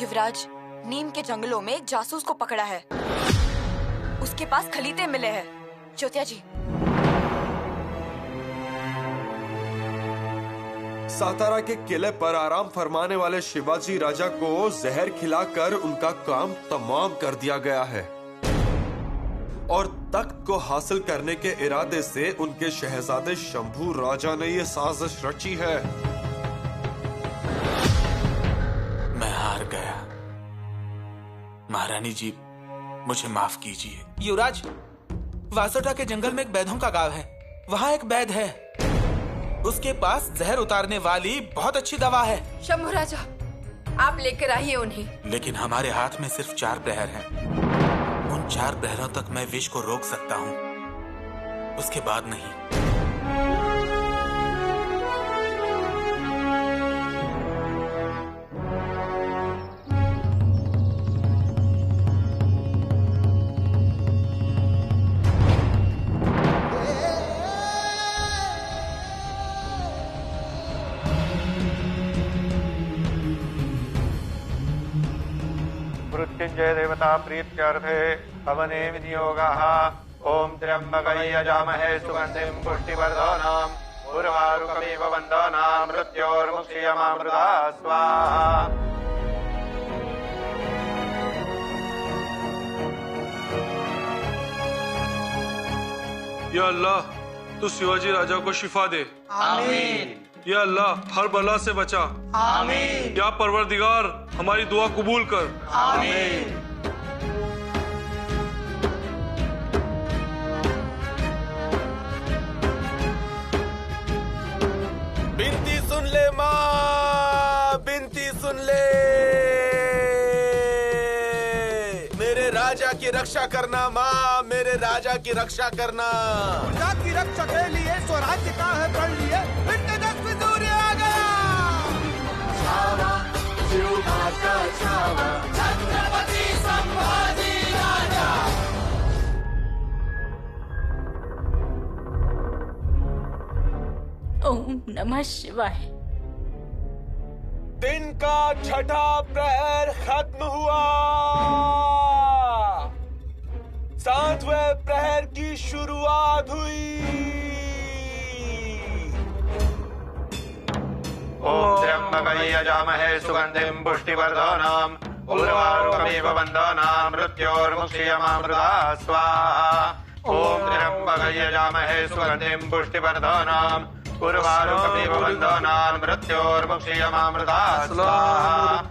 युवराज, नीम के जंगलों में एक जासूस को पकड़ा है। उसके पास खलीते मिले हैं। ज्योतिया जी, सातारा के किले पर आराम फरमाने वाले शिवाजी राजा को जहर खिलाकर उनका काम तमाम कर दिया गया है और तख्त को हासिल करने के इरादे से उनके शहजादे शंभू राजा ने ये साजिश रची है। मैं हार गया। महारानी जी, मुझे माफ कीजिए। युवराज, वासोटा के जंगल में एक वैद्यों का गांव है। वहाँ एक वैद्य है, उसके पास जहर उतारने वाली बहुत अच्छी दवा है। शंभू राजा, आप लेकर आइए उन्हें। लेकिन हमारे हाथ में सिर्फ 4 प्रहर हैं। उन 4 प्रहरों तक मैं विष को रोक सकता हूँ, उसके बाद नहीं। मृत्युंजय देवता प्रीत्यर्थे हवने विनियोगः। ओम त्र्यंबकै यजामहे सुगंधिं पुष्टिवर्धनम् उर्वारुकमिव वन्दनाम् मृत्योर्मुक्षीयमामृता स्वाहा। या अल्लाह, तू शिवाजी राजा को शिफा दे। आमीन। या अल्लाह, हर बला से बचा। आमीन। या परवरदिगार, हमारी दुआ कबूल कर। आमीन। बिनती सुन ले माँ, बिनती सुन ले। मेरे राजा की रक्षा करना माँ, मेरे राजा की रक्षा करना। गुजरात की रक्षा के लिए स्वराज्य का है कर लिए, तेजस्वी सूर्य आ गया। छावा, शिवबा का छावा, छत्रपति संभाजी राजा। ओम नमः शिवाय। दिन का 6ठा प्रहर खत्म हुआ। 7वें प्रहर की शुरुआत हुई। ओम त्र्यंबकै यजामहे सुगंधिं पुष्टिवर्धनम् उर्वारुकमिव वन्दनाम् मृत्योर्मुक्षीयमामृता स्वाहा। ओम त्र्यंबकै यजामहे सुगंधिं पुष्टिवर्धनम् उर्वारुकमिव वन्दनाम् मृत्योर्मुक्षीयमामृता स्वाहा।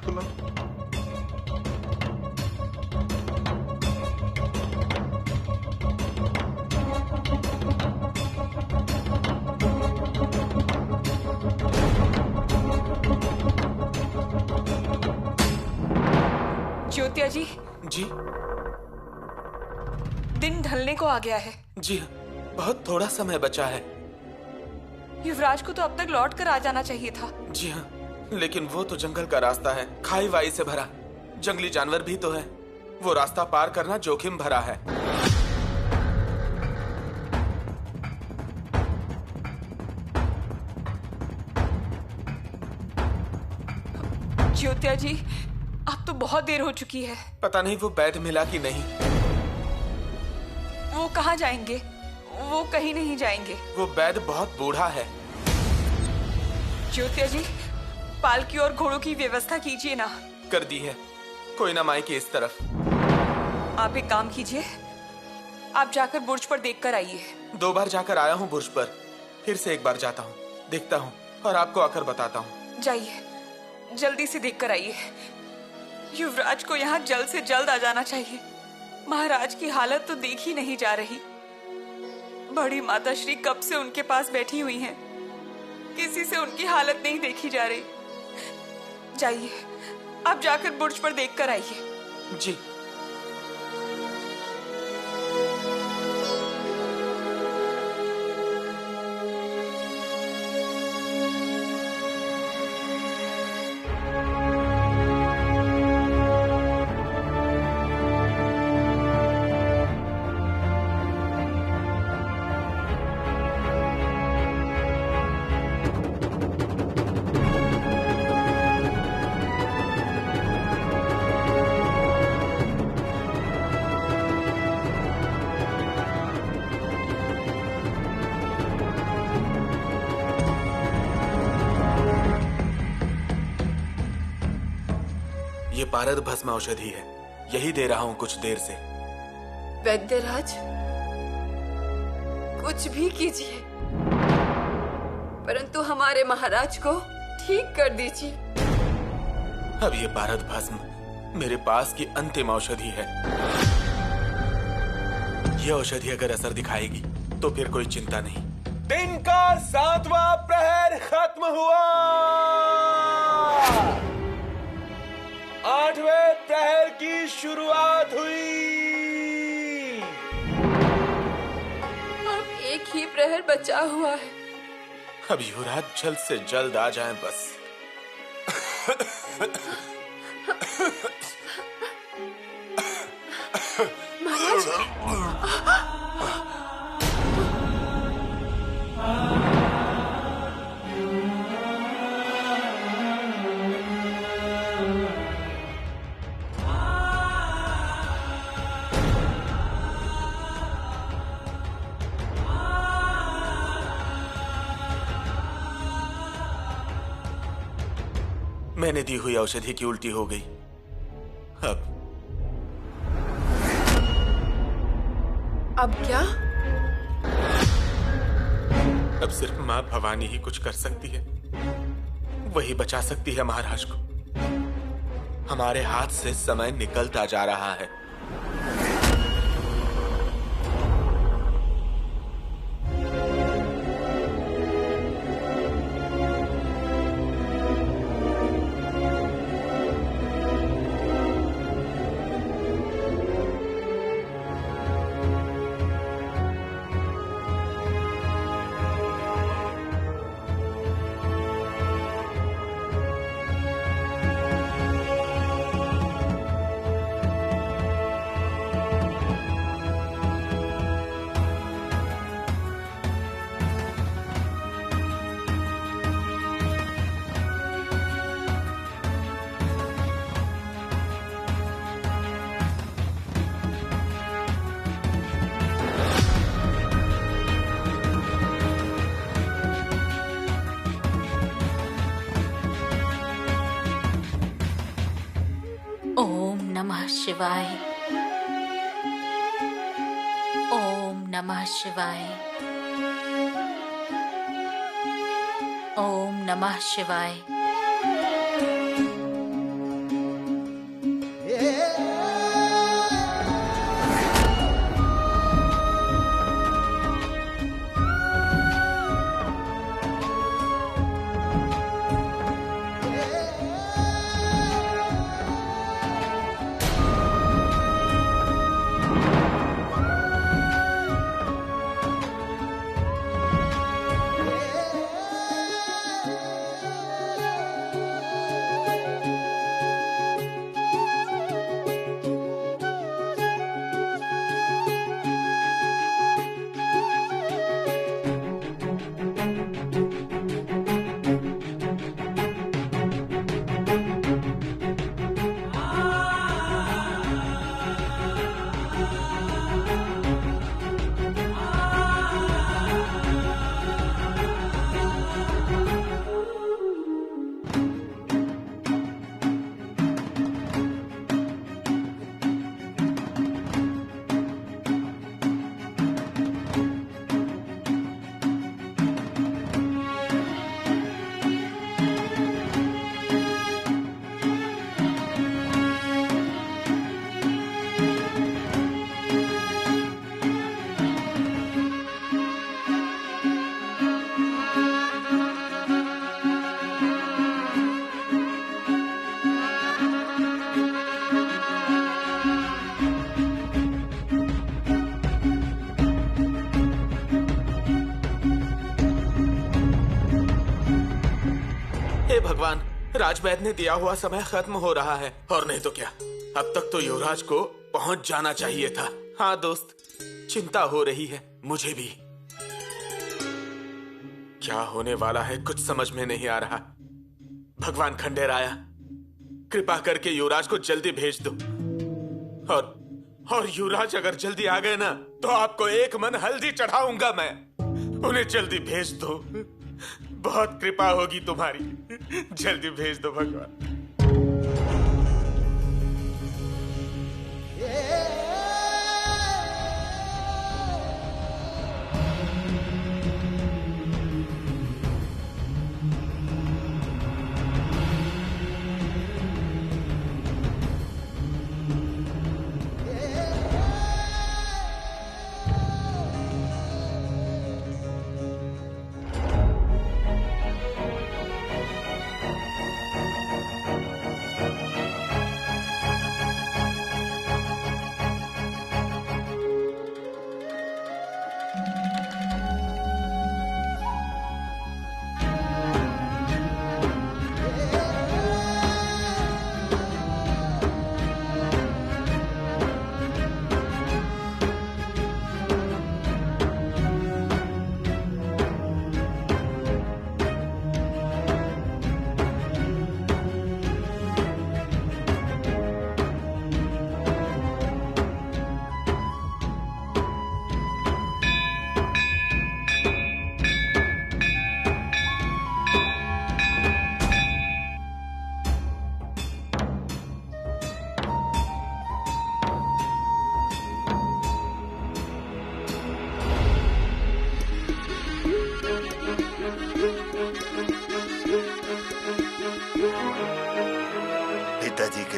ज्योतिया जी, जी दिन ढलने को आ गया है। जी, बहुत थोड़ा समय बचा है। युवराज को तो अब तक लौट कर आ जाना चाहिए था। जी हाँ, लेकिन वो तो जंगल का रास्ता है, खाई वाई से भरा, जंगली जानवर भी तो है। वो रास्ता पार करना जोखिम भरा है। ज्योतिया जी, अब तो बहुत देर हो चुकी है। पता नहीं वो वैद्य मिला कि नहीं। वो कहाँ जाएंगे? वो कहीं नहीं जाएंगे। वो वैद्य बहुत बूढ़ा है। ज्योतिया जी, पालकी और घोड़ों की व्यवस्था कीजिए ना। कर दी है, कोई ना माई के इस तरफ। आप एक काम कीजिए, आप जाकर बुर्ज पर देख कर आइए। 2 बार जाकर आया हूँ बुर्ज पर, फिर से एक बार जाता हूँ, देखता हूँ और आपको आकर बताता हूँ। जाइए, जल्दी से देख कर आइए। युवराज को यहाँ जल्द से जल्द आ जाना चाहिए। महाराज की हालत तो देखी नहीं जा रही। बड़ी माता श्री कब से उनके पास बैठी हुई हैं, किसी से उनकी हालत नहीं देखी जा रही। जाइए, आप जाकर बुर्ज पर देख कर आइए। जी। ये पारद भस्म औषधि है, यही दे रहा हूँ कुछ देर से। वैद्यराज, कुछ भी कीजिए, परंतु हमारे महाराज को ठीक कर दीजिए। अब ये पारद भस्म मेरे पास की अंतिम औषधि है। ये औषधि अगर असर दिखाएगी तो फिर कोई चिंता नहीं। दिन का 7वां प्रहर खत्म हुआ। 8वें प्रहर की शुरुआत हुई। अब एक ही प्रहर बचा हुआ है। अब युवराज जल्द से जल्द आ जाएं बस। मैंने दी हुई औषधि की उल्टी हो गई। अब क्या? अब सिर्फ मां भवानी ही कुछ कर सकती है। वही बचा सकती है महाराज को। हमारे हाथ से समय निकलता जा रहा है। शिवाय। ओम नमः शिवाय। ओम नमः शिवाय। भगवान, राजवैद्य ने दिया हुआ समय खत्म हो रहा है। और नहीं तो क्या, अब तक तो युवराज को पहुंच जाना चाहिए था। हाँ दोस्त, चिंता हो रही है मुझे भी। क्या होने वाला है कुछ समझ में नहीं आ रहा। भगवान खंडेराया, कृपा करके युवराज को जल्दी भेज दो। और युवराज अगर जल्दी आ गए ना तो आपको एक मन हल्दी चढ़ाऊंगा मैं। उन्हें जल्दी भेज दो, बहुत कृपा होगी तुम्हारी। जल्दी भेज दो भगवान।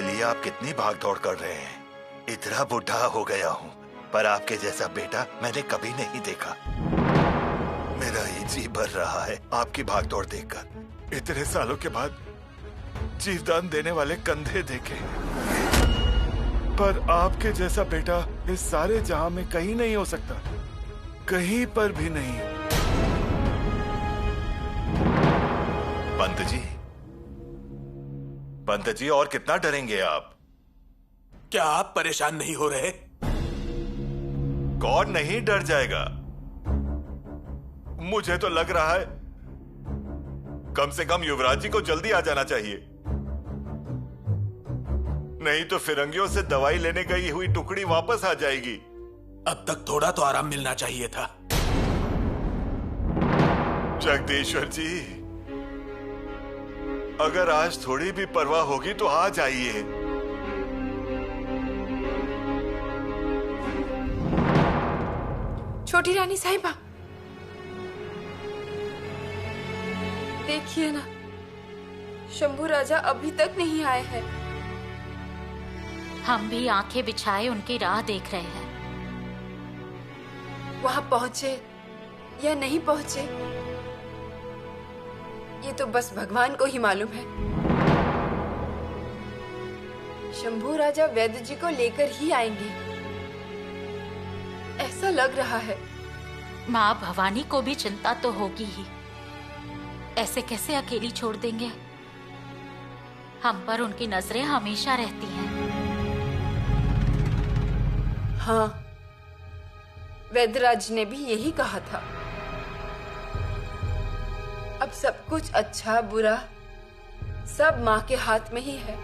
लिए आप कितनी भाग दौड़ कर रहे हैं। इतना बूढ़ा हो गया हूँ, पर आपके जैसा बेटा मैंने कभी नहीं देखा। मेरा ही जी भर रहा है आपकी भाग दौड़ देखकर। इतने सालों के बाद जीवदान देने वाले कंधे देखे, पर आपके जैसा बेटा इस सारे जहां में कहीं नहीं हो सकता, कहीं पर भी नहीं। पंत जी और कितना डरेंगे आप? क्या आप परेशान नहीं हो रहे? कौन नहीं डर जाएगा? मुझे तो लग रहा है कम से कम युवराज जी को जल्दी आ जाना चाहिए, नहीं तो फिरंगियों से दवाई लेने गई हुई टुकड़ी वापस आ जाएगी। अब तक थोड़ा तो आराम मिलना चाहिए था। जगदीश्वर जी, अगर आज थोड़ी भी परवाह होगी तो आ जाइए। छोटी रानी साहिबा, देखिए ना, शंभू राजा अभी तक नहीं आए हैं। हम भी आंखें बिछाए उनकी राह देख रहे हैं। वहां पहुंचे या नहीं पहुंचे, ये तो बस भगवान को ही मालूम है। शंभू राजा वैद्य जी को लेकर ही आएंगे, ऐसा लग रहा है। माँ भवानी को भी चिंता तो होगी ही, ऐसे कैसे अकेली छोड़ देंगे? हम पर उनकी नजरें हमेशा रहती हैं। हाँ, वैद्यराज ने भी यही कहा था। अब सब कुछ अच्छा बुरा सब माँ के हाथ में ही है।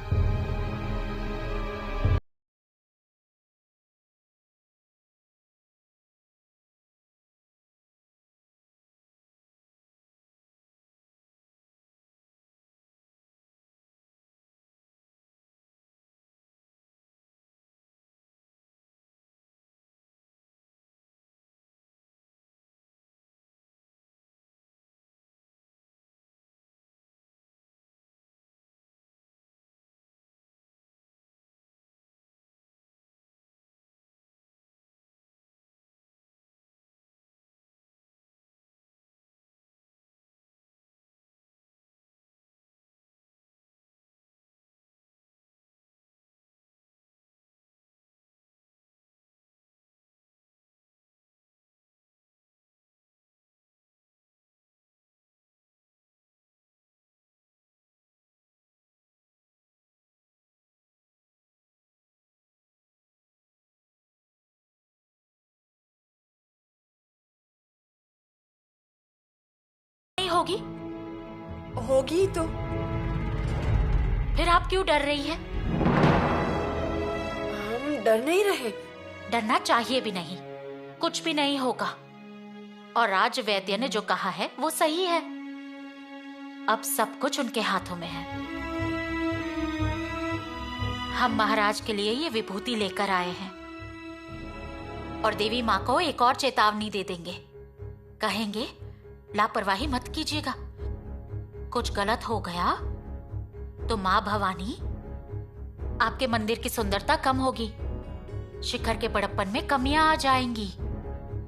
होगी होगी तो फिर आप क्यों डर रही है? हम डर नहीं रहे। डरना चाहिए भी नहीं, कुछ भी नहीं होगा। और राज वैद्य ने जो कहा है वो सही है। अब सब कुछ उनके हाथों में है। हम महाराज के लिए ये विभूति लेकर आए हैं और देवी माँ को एक और चेतावनी दे देंगे। कहेंगे लापरवाही मत कीजिएगा, कुछ गलत हो गया तो माँ भवानी आपके मंदिर की सुंदरता कम होगी, शिखर के बड़प्पन में कमियां आ जाएंगी,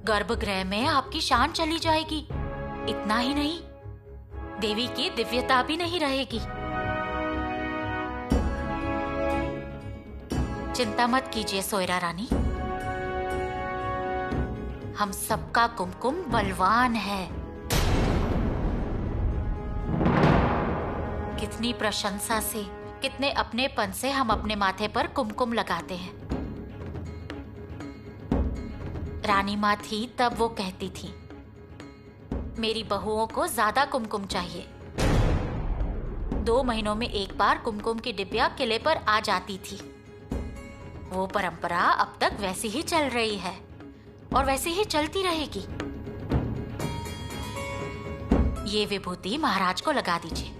गर्भगृह में आपकी शान चली जाएगी। इतना ही नहीं, देवी की दिव्यता भी नहीं रहेगी। चिंता मत कीजिए सोयरा रानी, हम सबका कुमकुम बलवान है। कितनी प्रशंसा से, कितने अपनेपन से हम अपने माथे पर कुमकुम लगाते हैं। रानी माँ थी तब वो कहती थी मेरी बहुओं को ज्यादा कुमकुम चाहिए। 2 महीनों में एक बार कुमकुम की डिब्बिया किले पर आ जाती थी। वो परंपरा अब तक वैसी ही चल रही है और वैसी ही चलती रहेगी। ये विभूति महाराज को लगा दीजिए।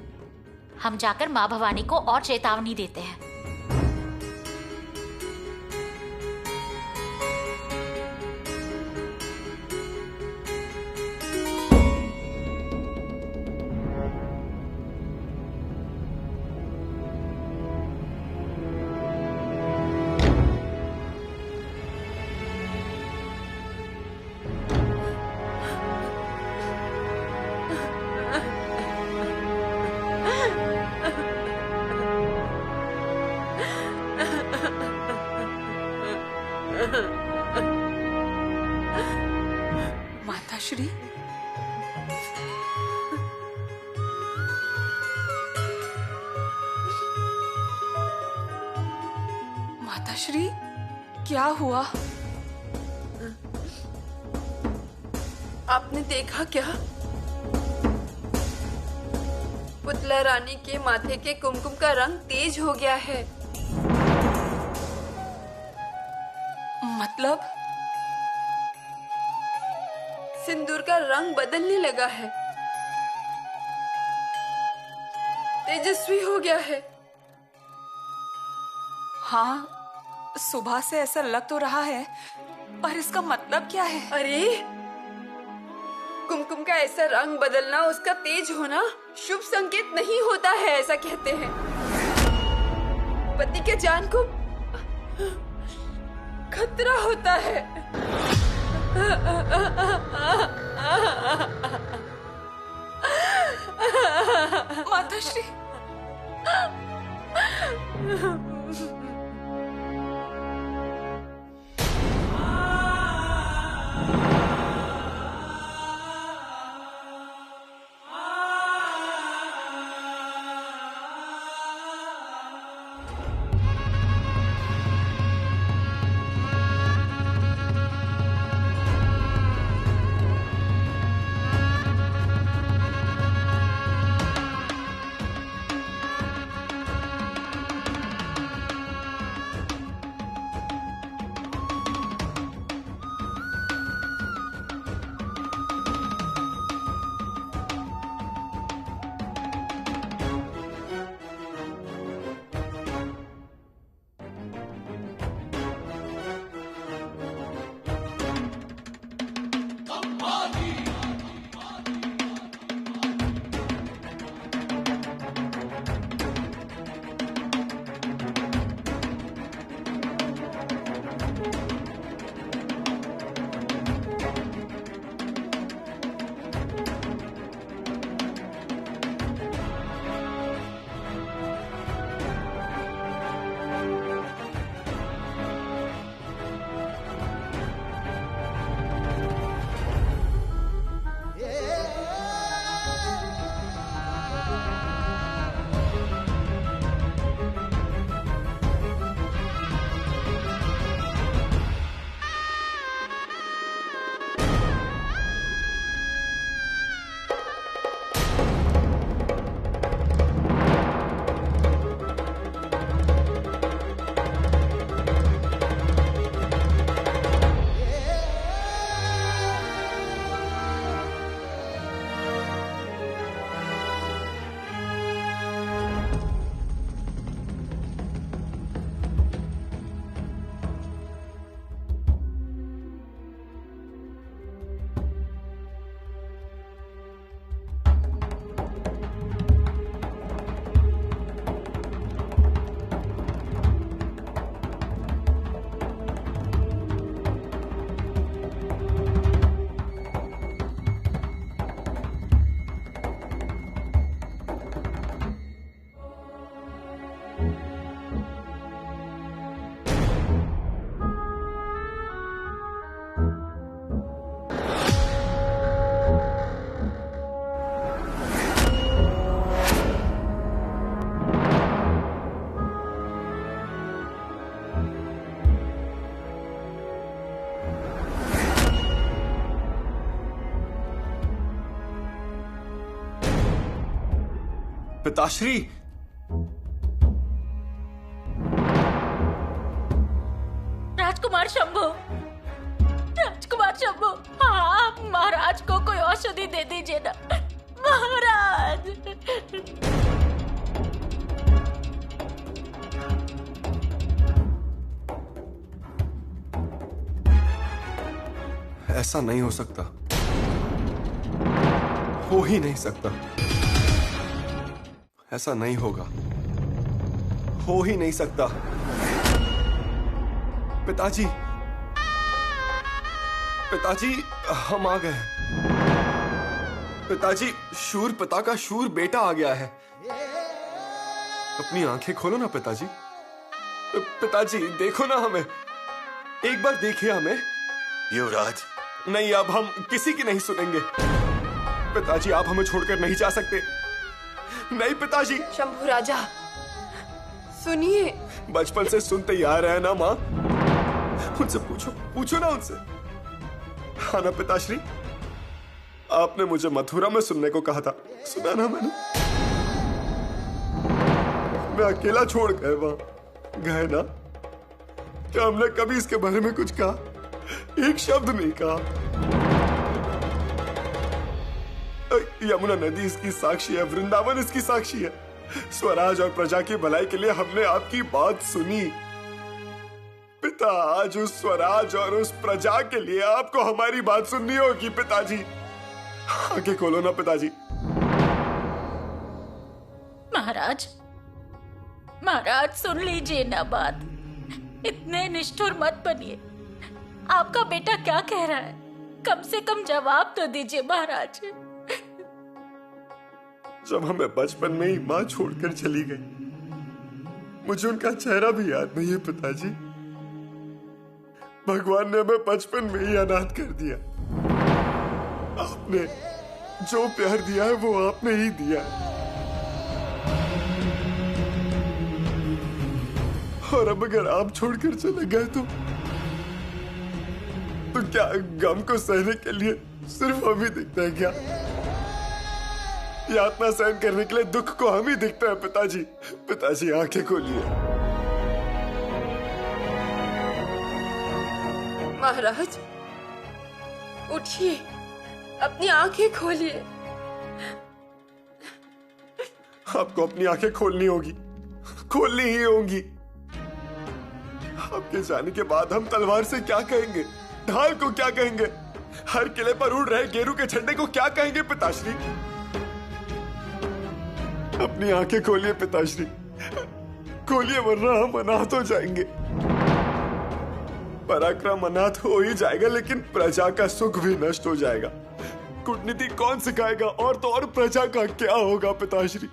हम जाकर माँ भवानी को और चेतावनी देते हैं। माताश्री, माताश्री, क्या हुआ? आपने देखा क्या? पुतला रानी के माथे के कुमकुम का रंग तेज हो गया है। मतलब? सिंदूर का रंग बदलने लगा है, तेजस्वी हो गया है। हाँ, सुबह से ऐसा लग तो रहा है, पर इसका मतलब क्या है? अरे, कुमकुम का ऐसा रंग बदलना, उसका तेज होना शुभ संकेत नहीं होता है, ऐसा कहते हैं। पति के जान को खतरा होता है। माताश्री, पिताश्री, राजकुमार शंभू, राजकुमार शंभू, हाँ, महाराज को कोई औषधि दे दीजिए ना, महाराज। ऐसा नहीं हो सकता, हो ही नहीं सकता। ऐसा नहीं होगा, हो ही नहीं सकता। पिताजी, पिताजी, हम आ गए। पिताजी, शूर पिता का शूर बेटा आ गया है। अपनी आंखें खोलो ना पिताजी। पिताजी, देखो ना हमें। एक बार देखिए हमें। युवराज, नहीं, अब हम किसी की नहीं सुनेंगे। पिताजी, आप हमें छोड़कर नहीं जा सकते। नहीं पिताजी। शंभू राजा, सुनिए। बचपन से सुनते ही आ रहे हैं ना माँ। उनसे पूछो ना उनसे। हाँ ना पिताश्री, आपने मुझे मथुरा में सुनने को कहा था, सुना ना मैंने। मैं अकेला छोड़ गए वहां गए ना। क्या हमने कभी इसके बारे में कुछ कहा? एक शब्द नहीं कहा। यमुना नदी इसकी साक्षी है, वृंदावन इसकी साक्षी है। स्वराज और प्रजा की भलाई के लिए हमने आपकी बात सुनी। पिता, आज उस स्वराज और उस प्रजा के लिए आपको हमारी बात सुननी होगी पिताजी। आंखें खोलो ना पिताजी। महाराज, महाराज सुन लीजिए ना बात। इतने निष्ठुर मत बनिए। आपका बेटा क्या कह रहा है? कम से कम जवाब तो दीजिए महाराज। जब हमें बचपन में ही माँ छोड़कर चली गई, मुझे उनका चेहरा भी याद नहीं है पिताजी। भगवान ने हमें बचपन में ही अनाथ कर दिया। आपने जो प्यार दिया है वो आपने ही दिया है। और अब अगर आप छोड़कर चले गए तो क्या गम को सहने के लिए सिर्फ हम ही दिखते हैं क्या? यातना सहन करने के लिए दुख को हम ही दिखते हैं पिताजी। पिताजी, आंखें खोलिए। महाराज, उठिए, अपनी आंखें खोलिए। आपको अपनी आंखें खोलनी होगी, खोलनी ही होगी। आपके जाने के बाद हम तलवार से क्या कहेंगे? ढाल को क्या कहेंगे? हर किले पर उड़ रहे गेरू के झंडे को क्या कहेंगे पिताश्री? अपनी आंखें खोलिए पिताश्री, खोलिए, वरना हम अनाथ हो जाएंगे। पराक्रम अनाथ हो ही जाएगा, लेकिन प्रजा का सुख भी नष्ट हो जाएगा। कूटनीति कौन सिखाएगा? और तो और प्रजा का क्या होगा पिताश्री?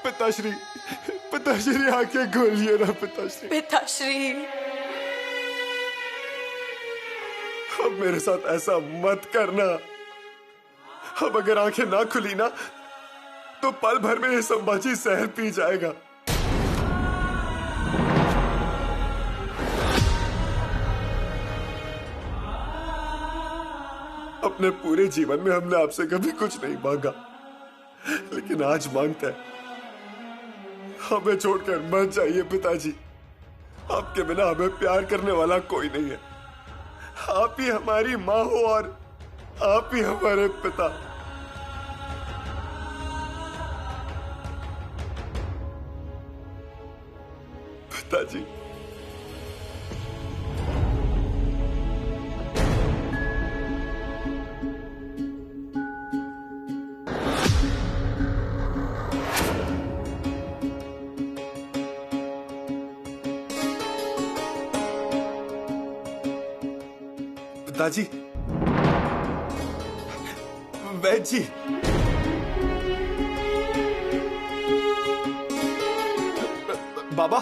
पिताश्री, पिताश्री, आंखें खोलिए ना पिताश्री। पिताश्री, अब मेरे साथ ऐसा मत करना। अब अगर आंखें ना खुली ना तो पल भर में ये संभाजी शहर पी जाएगा। अपने पूरे जीवन में हमने आपसे कभी कुछ नहीं मांगा, लेकिन आज मांगते हैं। हमें छोड़कर मत जाइए पिताजी। आपके बिना हमें प्यार करने वाला कोई नहीं है। आप ही हमारी माँ हो और आप ही हमारे पिता। पिताजी, पिताजी, वैद्य जी, बाबा,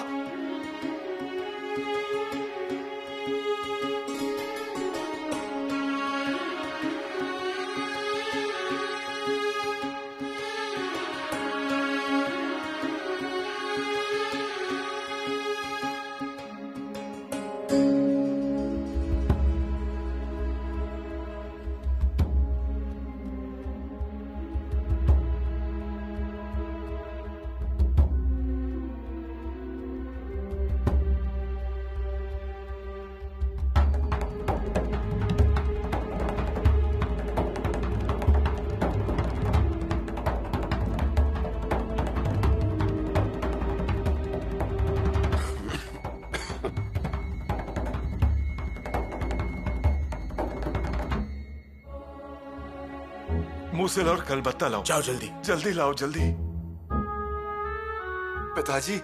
मूसल और कलबत्ता लाओ। जाओ जल्दी। जल्दी लाओ, जल्दी। पिताजी,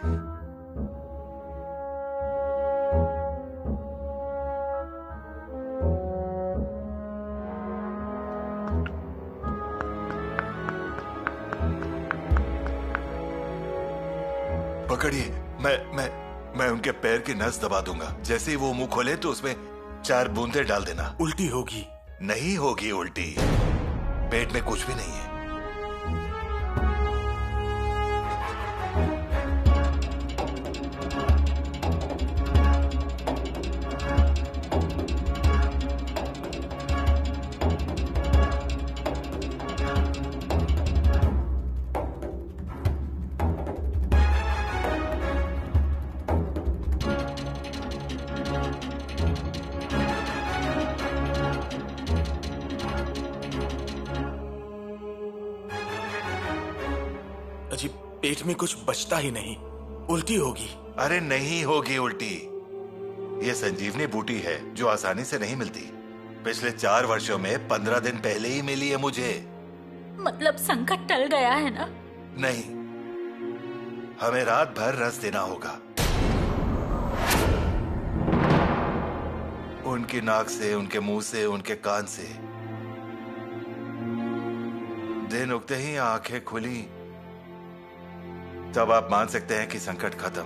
पकड़िए। मैं मैं उनके पैर की नस दबा दूंगा। जैसे ही वो मुंह खोले तो उसमें 4 बूंदे डाल देना। उल्टी होगी? नहीं होगी उल्टी, पेट में कुछ भी नहीं है। अजी, पेट में कुछ बचता ही नहीं, उल्टी होगी। अरे नहीं होगी उल्टी, ये संजीवनी बूटी है जो आसानी से नहीं मिलती। पिछले 4 वर्षों में 15 दिन पहले ही मिली है मुझे। मतलब संकट टल गया है ना? नहीं, हमें रात भर रस देना होगा। उनकी नाक से, उनके मुंह से, उनके कान से। दिन उगते ही आंखें खुली तब आप मान सकते हैं कि संकट खत्म।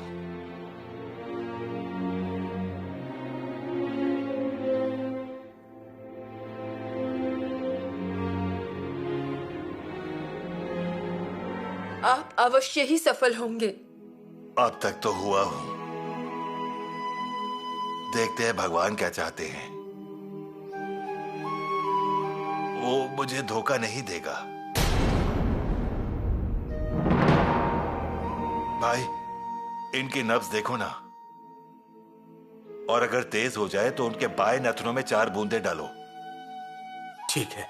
आप अवश्य ही सफल होंगे। अब तक तो हुआ हूं, देखते हैं भगवान क्या चाहते हैं। वो मुझे धोखा नहीं देगा। भाई, इनकी नब्ज देखो ना, और अगर तेज हो जाए तो उनके बाएं नथनों में 4 बूंदे डालो। ठीक है।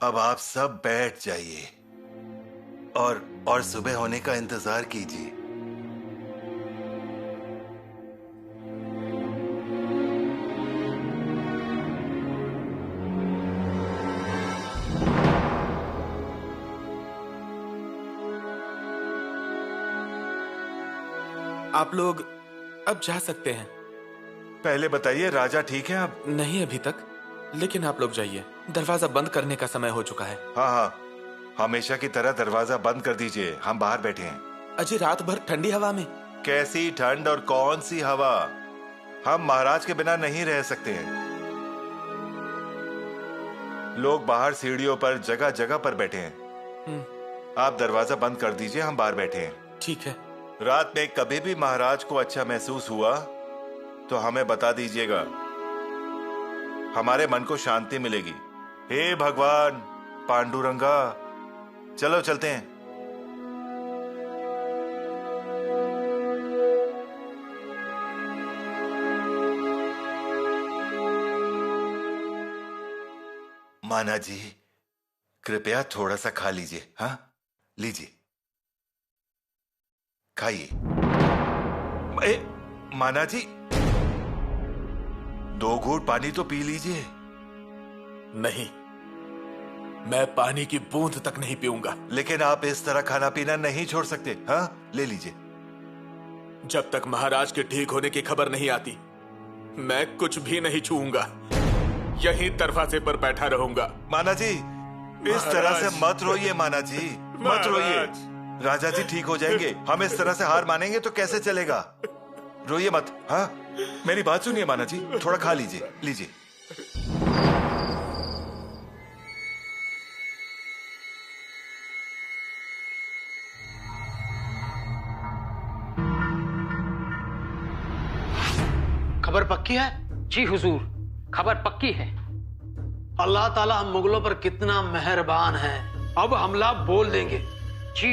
अब आप सब बैठ जाइए और सुबह होने का इंतजार कीजिए। आप लोग अब जा सकते हैं। पहले बताइए, राजा ठीक है अब? नहीं अभी तक, लेकिन आप लोग जाइए, दरवाजा बंद करने का समय हो चुका है। हाँ हाँ, हमेशा की तरह दरवाजा बंद कर दीजिए, हम बाहर बैठे हैं। अजी, रात भर ठंडी हवा में? कैसी ठंड और कौन सी हवा, हम महाराज के बिना नहीं रह सकते हैं। लोग बाहर सीढ़ियों पर जगह जगह पर बैठे हैं। आप दरवाजा बंद कर दीजिए, हम बाहर बैठे हैं। ठीक है। रात में कभी भी महाराज को अच्छा महसूस हुआ तो हमें बता दीजिएगा, हमारे मन को शांति मिलेगी। हे भगवान पांडुरंगा, चलो चलते हैं। माना जी, कृपया थोड़ा सा खा लीजिए। हाँ, लीजिए, खाइए। माना जी, 2 घूंट पानी तो पी लीजिए। नहीं, मैं पानी की बूंद तक नहीं पीऊंगा। लेकिन आप इस तरह खाना पीना नहीं छोड़ सकते। हाँ, ले लीजिए। जब तक महाराज के ठीक होने की खबर नहीं आती, मैं कुछ भी नहीं छूऊंगा, यहीं दरवाजे पर बैठा रहूंगा। माना जी, इस तरह से मत रोइए। माना जी, मत रोइए। राजा जी ठीक हो जाएंगे। हम इस तरह से हार मानेंगे तो कैसे चलेगा? रोइए मत। हाँ, मेरी बात सुनिए माना जी, थोड़ा खा लीजिए, लीजिए। खबर पक्की है? जी हुजूर, खबर पक्की है। अल्लाह ताला हम मुगलों पर कितना मेहरबान है। अब हमला बोल देंगे। जी,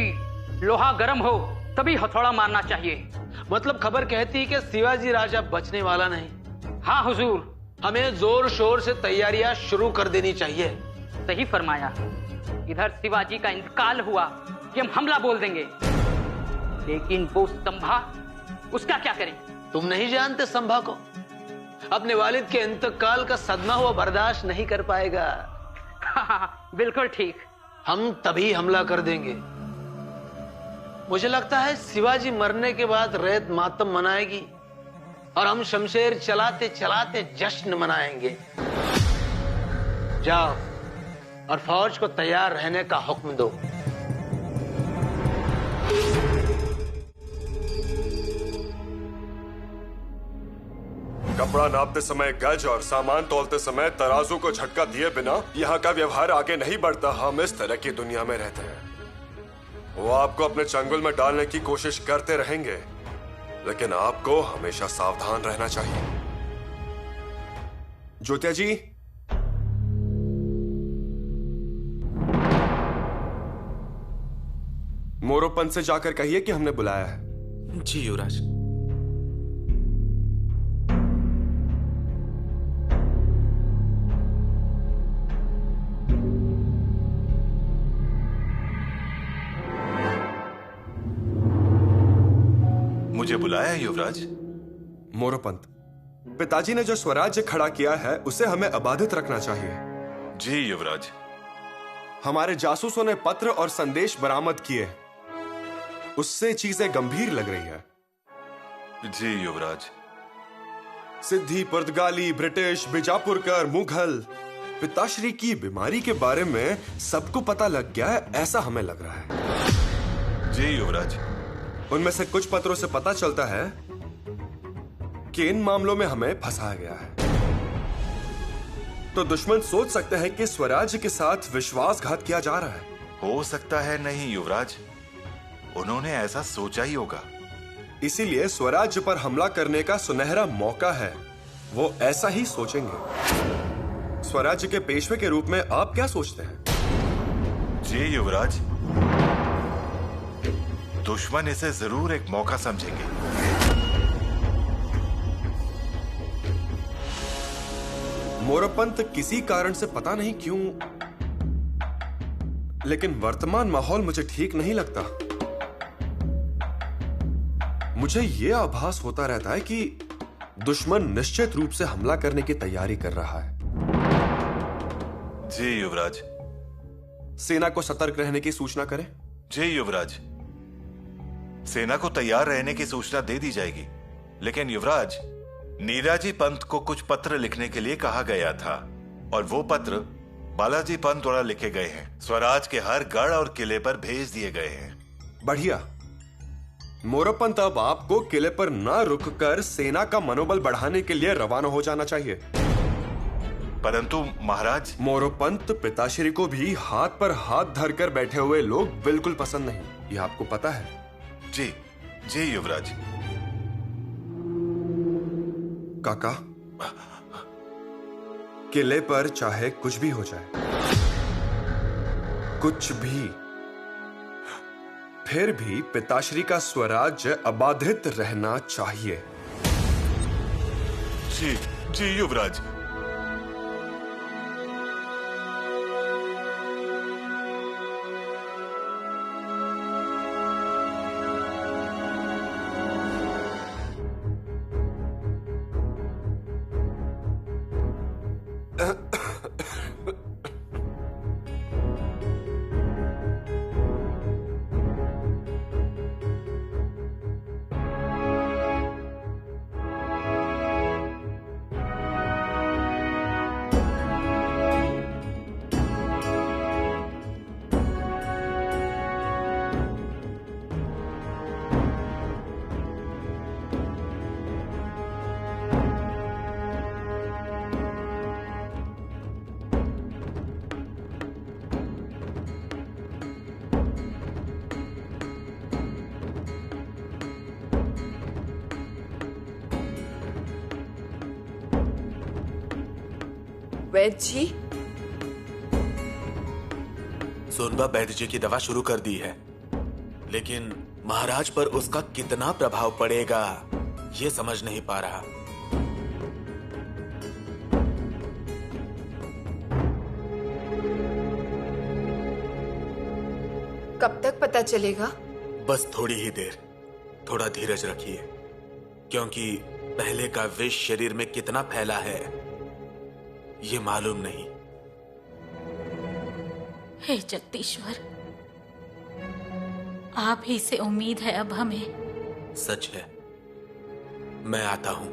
लोहा गर्म हो तभी हथौड़ा मारना चाहिए। मतलब खबर कहती है कि शिवाजी राजा बचने वाला नहीं। हाँ हुजूर, हमें जोर शोर से तैयारियां शुरू कर देनी चाहिए। सही फरमाया। इधर शिवाजी का इंतकाल हुआ कि हम हमला बोल देंगे, लेकिन वो संभा, उसका क्या करें? तुम नहीं जानते संभा को? अपने वालिद के इंतकाल का सदमा हुआ बर्दाश्त नहीं कर पाएगा। हाँ, बिल्कुल ठीक। हम तभी हमला कर देंगे। मुझे लगता है शिवाजी मरने के बाद रैत मातम मनाएगी और हम शमशेर चलाते चलाते जश्न मनाएंगे। जाओ और फौज को तैयार रहने का हुक्म दो। कपड़ा नापते समय गज और सामान तौलते समय तराजू को झटका दिए बिना यहाँ का व्यवहार आगे नहीं बढ़ता। हम इस तरह की दुनिया में रहते हैं। वो आपको अपने चंगुल में डालने की कोशिश करते रहेंगे, लेकिन आपको हमेशा सावधान रहना चाहिए। ज्योत्या जी, मोरोपंत से जाकर कहिए कि हमने बुलाया है। जी युवराज। मुझे बुलाया है युवराज? मोरोपंत, पिताजी ने जो स्वराज्य खड़ा किया है उसे हमें अबाधित रखना चाहिए। जी युवराज। हमारे जासूसों ने पत्र और संदेश बरामद किए, उससे चीजें गंभीर लग रही है। जी युवराज। सिद्धि, पुर्तगाली, ब्रिटिश, बीजापुरकर, मुगल, पिताश्री की बीमारी के बारे में सबको पता लग गया है, ऐसा हमें लग रहा है। जी युवराज। उनमें से कुछ पत्रों से पता चलता है कि इन मामलों में हमें फंसाया गया है। तो दुश्मन सोच सकते हैं कि स्वराज्य के साथ विश्वासघात किया जा रहा है। हो सकता है नहीं युवराज, उन्होंने ऐसा सोचा ही होगा। इसीलिए स्वराज्य पर हमला करने का सुनहरा मौका है। वो ऐसा ही सोचेंगे। स्वराज्य के पेशवे के रूप में आप क्या सोचते हैं? जी युवराज, दुश्मन इसे जरूर एक मौका समझेंगे। मोरोपंत, किसी कारण से पता नहीं क्यों, लेकिन वर्तमान माहौल मुझे ठीक नहीं लगता। मुझे यह आभास होता रहता है कि दुश्मन निश्चित रूप से हमला करने की तैयारी कर रहा है। जी युवराज। सेना को सतर्क रहने की सूचना करें। जी युवराज, सेना को तैयार रहने की सूचना दे दी जाएगी, लेकिन युवराज, नीराजी पंत को कुछ पत्र लिखने के लिए कहा गया था और वो पत्र बालाजी पंत द्वारा लिखे गए हैं। स्वराज के हर गढ़ और किले पर भेज दिए गए हैं। बढ़िया। मोरोपंत, अब आपको किले पर न रुककर सेना का मनोबल बढ़ाने के लिए रवाना हो जाना चाहिए। परंतु महाराज। मोरोपंत, पिताश्री को भी हाथ पर हाथ धरकर बैठे हुए लोग बिल्कुल पसंद नहीं, यह आपको पता है। जी जी युवराज। काका, किले पर चाहे कुछ भी हो जाए, कुछ भी, फिर भी पिताश्री का स्वराज्य अबाधित रहना चाहिए। जी जी युवराज। वैद्य जी, सोनबा वैद्य जी की दवा शुरू कर दी है, लेकिन महाराज पर उसका कितना प्रभाव पड़ेगा ये समझ नहीं पा रहा। कब तक पता चलेगा? बस थोड़ी ही देर, थोड़ा धीरज रखिए, क्योंकि पहले का विष शरीर में कितना फैला है ये मालूम नहीं। हे जगदीश्वर, आप ही से उम्मीद है अब हमें। सच है, मैं आता हूं।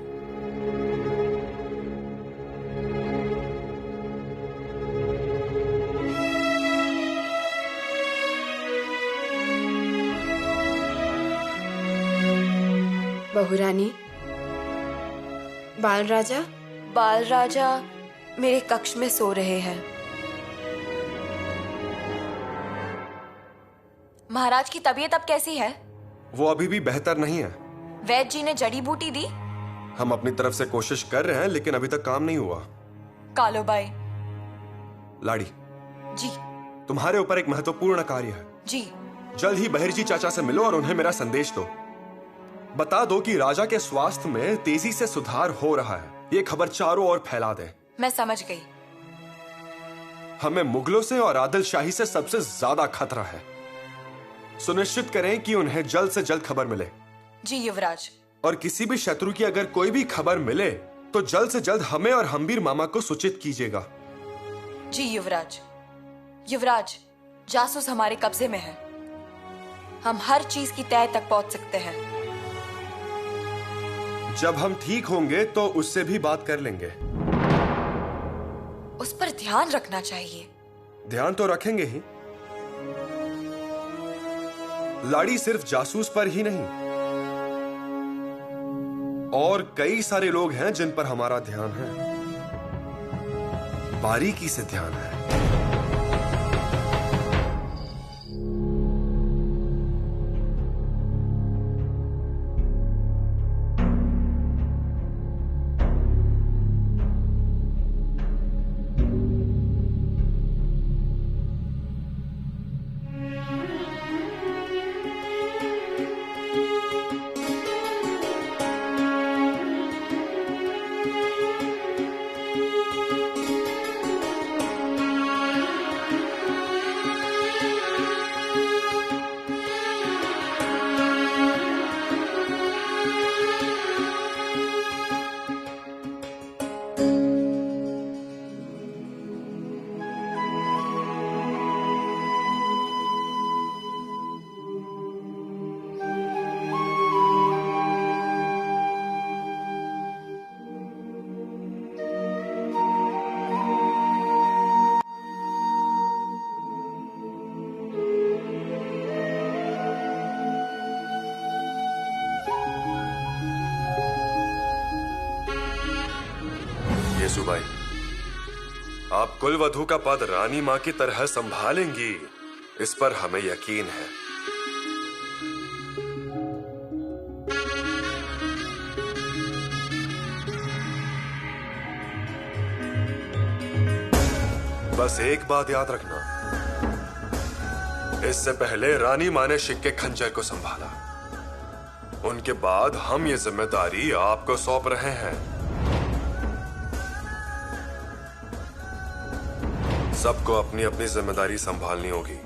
बहुरानी, बाल राजा मेरे कक्ष में सो रहे हैं। महाराज की तबीयत अब कैसी है? वो अभी भी बेहतर नहीं है। वैद्य जी ने जड़ी बूटी दी? हम अपनी तरफ से कोशिश कर रहे हैं, लेकिन अभी तक काम नहीं हुआ। कालोबाई लाड़ी जी, तुम्हारे ऊपर एक महत्वपूर्ण कार्य है। जी। जल्द ही बहिर्जी चाचा से मिलो और उन्हें मेरा संदेश दो। बता दो कि राजा के स्वास्थ्य में तेजी से सुधार हो रहा है। ये खबर चारों ओर फैला दे। मैं समझ गई। हमें मुगलों से और आदिल शाही से सबसे ज्यादा खतरा है। सुनिश्चित करें कि उन्हें जल्द से जल्द खबर मिले। जी युवराज। और किसी भी शत्रु की अगर कोई भी खबर मिले तो जल्द से जल्द हमें और हम्बीर मामा को सूचित कीजिएगा। जी युवराज। युवराज, जासूस हमारे कब्जे में है। हम हर चीज की तह तक पहुंच सकते हैं। जब हम ठीक होंगे तो उससे भी बात कर लेंगे। उस पर ध्यान रखना चाहिए। ध्यान तो रखेंगे ही। लाड़ी सिर्फ जासूस पर ही नहीं, और कई सारे लोग हैं जिन पर हमारा ध्यान है। बारीकी से ध्यान है। येसुबाई, आप कुलवधू का पद रानी मां की तरह संभालेंगी, इस पर हमें यकीन है। बस एक बात याद रखना, इससे पहले रानी मां ने शिक्के खंजर को संभाला, उनके बाद हम ये जिम्मेदारी आपको सौंप रहे हैं। सबको अपनी अपनी जिम्मेदारी संभालनी होगी।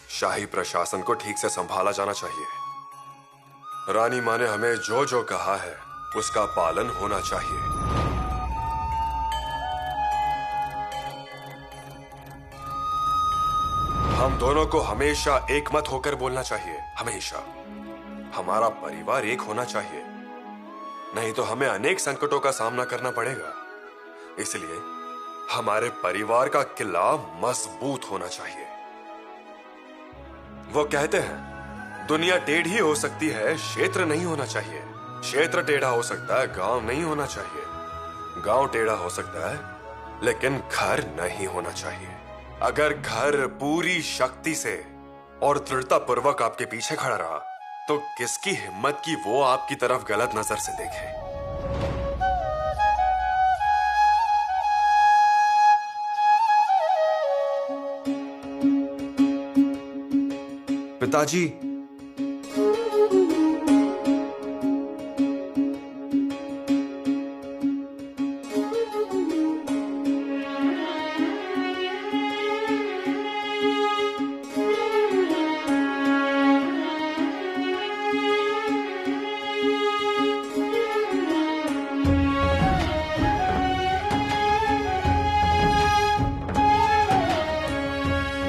शाही प्रशासन को ठीक से संभाला जाना चाहिए। रानी मां ने हमें जो जो कहा है उसका पालन होना चाहिए। हम दोनों को हमेशा एकमत होकर बोलना चाहिए। हमेशा हमारा परिवार एक होना चाहिए, नहीं तो हमें अनेक संकटों का सामना करना पड़ेगा। इसलिए हमारे परिवार का किला मजबूत होना चाहिए। वो कहते हैं दुनिया टेढ़ी हो सकती है, क्षेत्र नहीं होना चाहिए। क्षेत्र टेढ़ा हो सकता है, गांव नहीं होना चाहिए। गांव टेढ़ा हो सकता है, लेकिन घर नहीं होना चाहिए। अगर घर पूरी शक्ति से और दृढ़ता पूर्वक आपके पीछे खड़ा रहा तो किसकी हिम्मत की वो आपकी तरफ गलत नजर से देखे। पिताजी,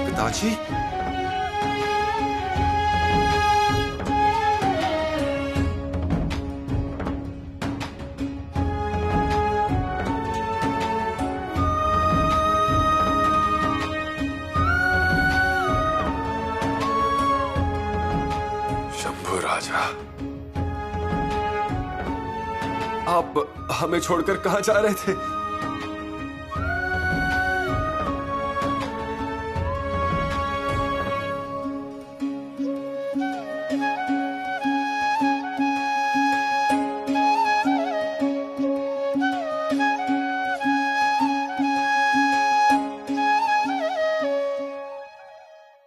पिताजी, आप हमें छोड़कर कहाँ जा रहे थे?